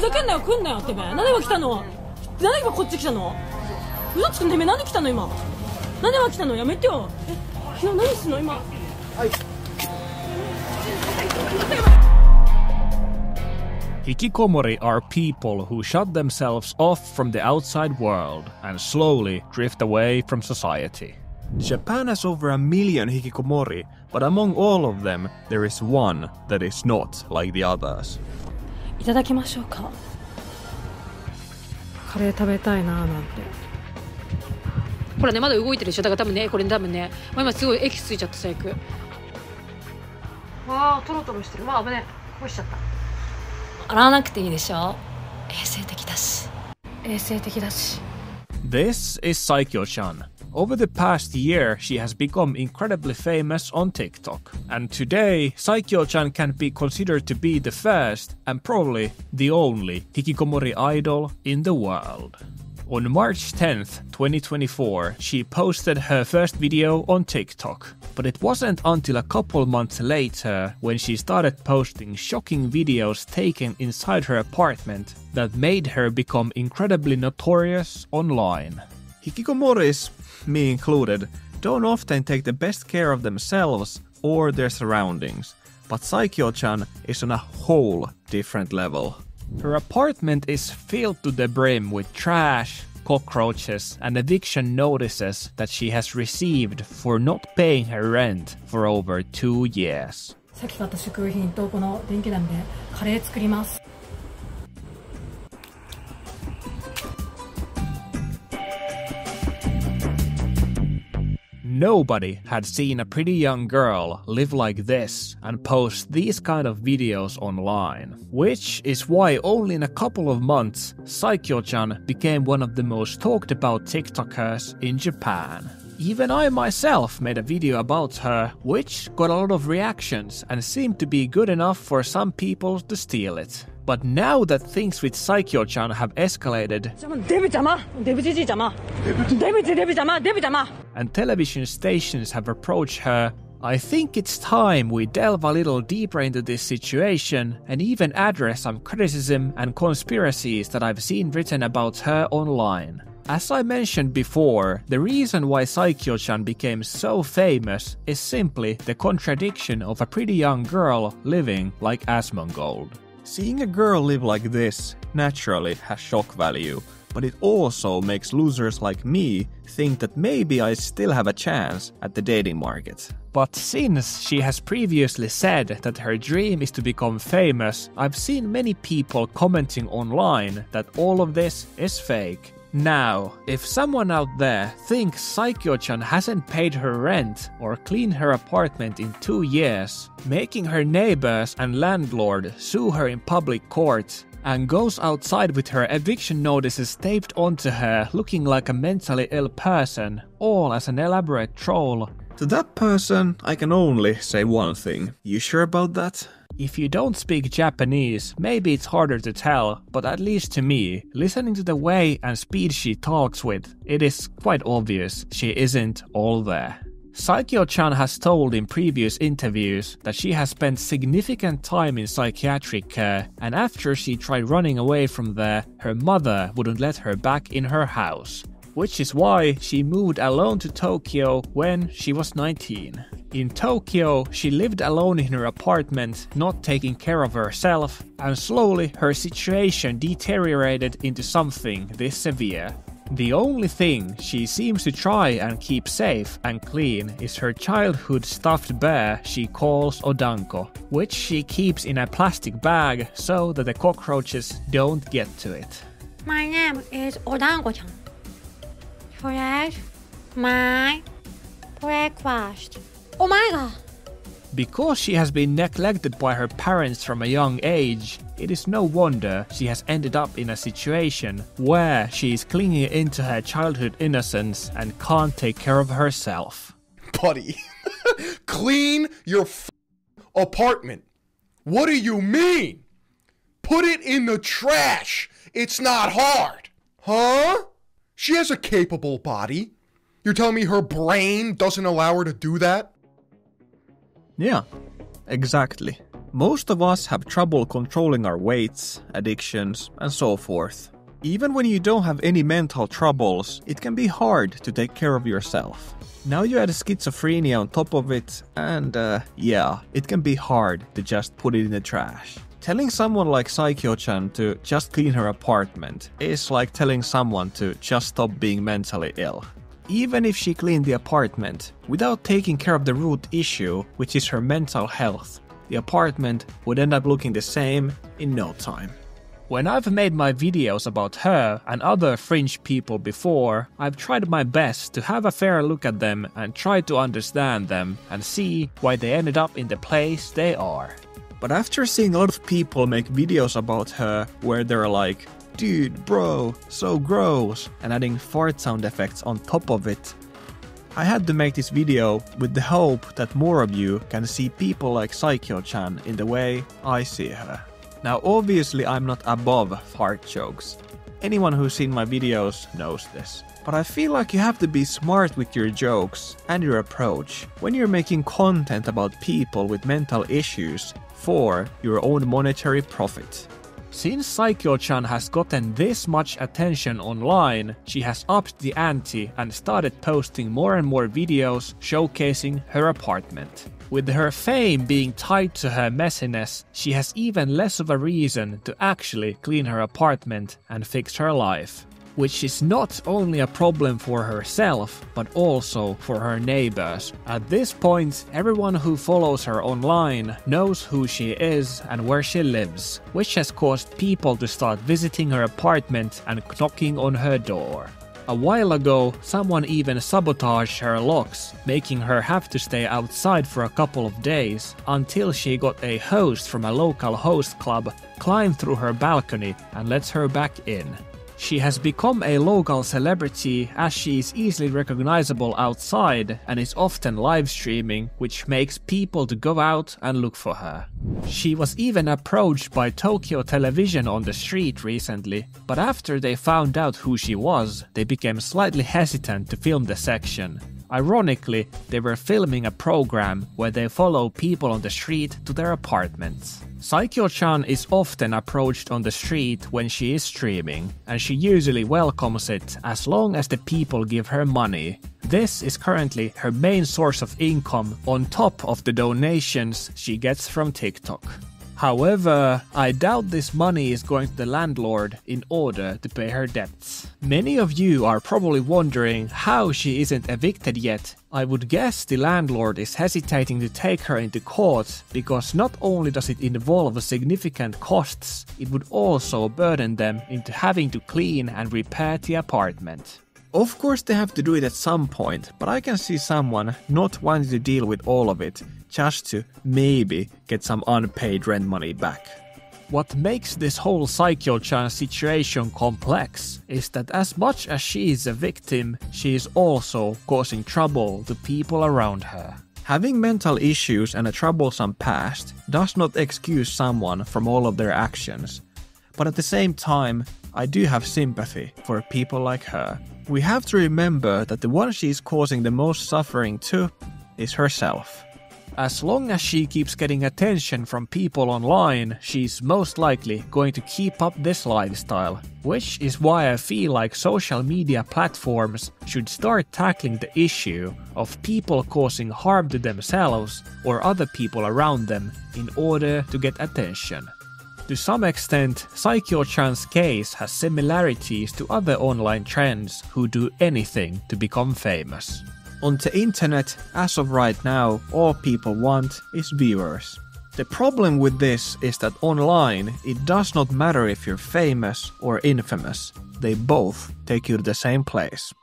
ふざけんなよ、来んなよってべ。なんで今来たの？なんで今こっち来たの？嘘つくんてめえ、なんで来たの今？なんで今来たの？やめてよ。ひな、何すんの今？はい。Hikikomori are people who shut themselves off from the outside world and slowly drift away from society. Japan has over 1 million hikikomori, but among all of them, there is one that is not like the others. いただきましょうか。カレー食べたいなーなんて。ほらね、まだ動いてるでしょ。だから多分ね、これ多分ね、今すごいエキスついちゃった最悪。わあ、トロトロしてる。危ねえ。こぼしちゃった。洗わなくていいでしょ。衛生的だし。衛生的だし。This is Saikyo-chan. Over the past year, she has become incredibly famous on TikTok. And today, Saikyo-chan can be considered to be the first and probably the only hikikomori idol in the world. On March 10th, 2024, she posted her first video on TikTok. But it wasn't until a couple months later, when she started posting shocking videos taken inside her apartment, that made her become incredibly notorious online. Hikikomoris, me included, don't often take the best care of themselves or their surroundings, but Saikyo-chan is on a whole different level. Her apartment is filled to the brim with trash, cockroaches, and eviction notices that she has received for not paying her rent for over 2 years. さっき買った食品とこの電気弾でカレー作ります。Nobody had seen a pretty young girl live like this and post these kind of videos online, which is why only in a couple of months, Saikyo-chan became one of the most talked about TikTokers in Japan. Even I myself made a video about her, which got a lot of reactions and seemed to be good enough for some people to steal it. But now that things with Saikyo-chan have escalated and television stations have approached her, I think it's time we delve a little deeper into this situation and even address some criticism and conspiracies that I've seen written about her online. As I mentioned before, the reason why Saikyo-chan became so famous is simply the contradiction of a pretty young girl living like Asmongold. Seeing a girl live like this naturally has shock value, but it also makes losers like me think that maybe I still have a chance at the dating market. But since she has previously said that her dream is to become famous, I've seen many people commenting online that all of this is fake. Now, if someone out there thinks Saikyo-chan hasn't paid her rent or cleaned her apartment in 2 years, making her neighbors and landlord sue her in public court, and goes outside with her eviction notices taped onto her looking like a mentally ill person, all as an elaborate troll, to that person I can only say one thing. You sure about that? If you don't speak Japanese, maybe it's harder to tell, but at least to me, listening to the way and speed she talks with, it is quite obvious she isn't all there. Saikyo-chan has told in previous interviews that she has spent significant time in psychiatric care, and after she tried running away from there, her mother wouldn't let her back in her house, which is why she moved alone to Tokyo when she was 19. In Tokyo, she lived alone in her apartment, not taking care of herself, and slowly her situation deteriorated into something this severe. The only thing she seems to try and keep safe and clean is her childhood stuffed bear she calls Odanko, which she keeps in a plastic bag so that the cockroaches don't get to it. My name is Odanko-chan. Fresh my breakfast. Oh my god! Because she has been neglected by her parents from a young age, it is no wonder she has ended up in a situation where she is clinging into her childhood innocence and can't take care of herself. Buddy, clean your apartment. What do you mean? Put it in the trash. It's not hard. Huh? She has a capable body. You're telling me her brain doesn't allow her to do that? Yeah, exactly. Most of us have trouble controlling our weights, addictions, and so forth. Even when you don't have any mental troubles, it can be hard to take care of yourself. Now you add schizophrenia on top of it, and yeah, it can be hard to just put it in the trash. Telling someone like Saikyo-chan to just clean her apartment is like telling someone to just stop being mentally ill. Even if she cleaned the apartment, without taking care of the root issue, which is her mental health, the apartment would end up looking the same in no time. When I've made my videos about her and other fringe people before, I've tried my best to have a fair look at them and try to understand them and see why they ended up in the place they are. But after seeing a lot of people make videos about her where they're like, dude, bro, so gross, and adding fart sound effects on top of it, I had to make this video with the hope that more of you can see people like Saikyo-chan in the way I see her. Now obviously I'm not above fart jokes. Anyone who's seen my videos knows this. But I feel like you have to be smart with your jokes and your approach when you're making content about people with mental issues for your own monetary profit. Since Saikyo-chan has gotten this much attention online, she has upped the ante and started posting more and more videos showcasing her apartment. With her fame being tied to her messiness, she has even less of a reason to actually clean her apartment and fix her life. Which is not only a problem for herself, but also for her neighbors. At this point, everyone who follows her online knows who she is and where she lives, which has caused people to start visiting her apartment and knocking on her door. A while ago, someone even sabotaged her locks, making her have to stay outside for a couple of days, until she got a host from a local host club, climb through her balcony and lets her back in. She has become a local celebrity as she is easily recognizable outside and is often live streaming, which makes people to go out and look for her. She was even approached by Tokyo Television on the street recently, but after they found out who she was, they became slightly hesitant to film the section. Ironically, they were filming a program where they follow people on the street to their apartments. Saikyo-chan is often approached on the street when she is streaming, and she usually welcomes it as long as the people give her money. This is currently her main source of income on top of the donations she gets from TikTok. However, I doubt this money is going to the landlord in order to pay her debts. Many of you are probably wondering how she isn't evicted yet. I would guess the landlord is hesitating to take her into court because not only does it involve significant costs, it would also burden them into having to clean and repair the apartment. Of course they have to do it at some point, but I can see someone not wanting to deal with all of it, just to maybe get some unpaid rent money back. What makes this whole Saikyo-chan situation complex is that as much as she is a victim, she is also causing trouble to people around her. Having mental issues and a troublesome past does not excuse someone from all of their actions. But at the same time, I do have sympathy for people like her. We have to remember that the one she is causing the most suffering to is herself. As long as she keeps getting attention from people online, she's most likely going to keep up this lifestyle, which is why I feel like social media platforms should start tackling the issue of people causing harm to themselves or other people around them in order to get attention. To some extent, Saikyo-chan's case has similarities to other online trends who do anything to become famous. On the internet, as of right now, all people want is viewers. The problem with this is that online, it does not matter if you're famous or infamous. They both take you to the same place.